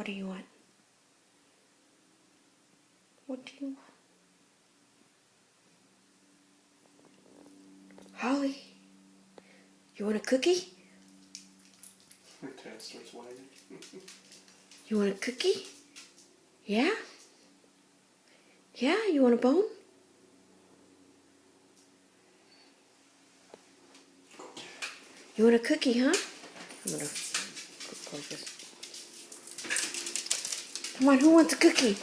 What do you want? What do you want? Holly, you want a cookie? Her cat starts whining. You want a cookie? Yeah? Yeah, you want a bone? You want a cookie, huh? I'm gonna close this. Come on, who wants a cookie?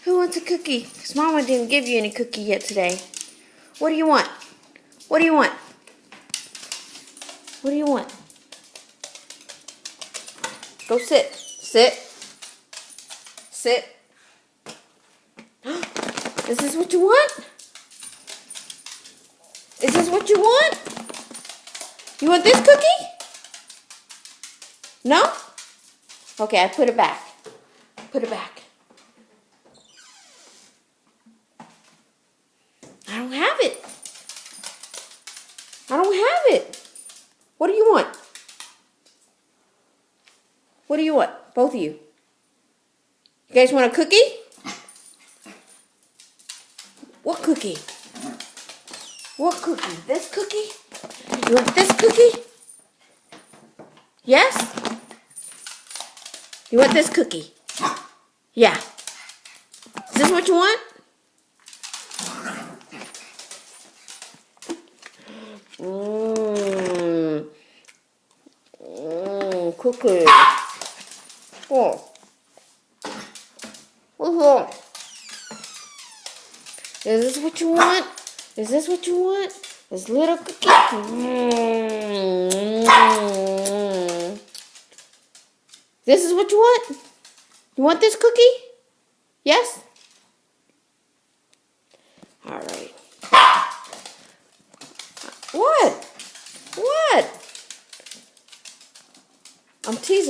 Who wants a cookie? Because Mama didn't give you any cookie yet today. What do you want? What do you want? What do you want? Go sit. Sit. Sit. Is this what you want? Is this what you want? You want this cookie? No? Okay, I put it back. Put it back. I don't have it. I don't have it. What do you want? What do you want? Both of you. You guys want a cookie? What cookie? What cookie? This cookie? You want this cookie? Yes? You want this cookie? Yeah. Is this what you want? Cookie. Oh. What's that? Is this what you want? Is this what you want? This little cookie? This is what you want? You want this cookie? Yes? All right. What? What? I'm teasing.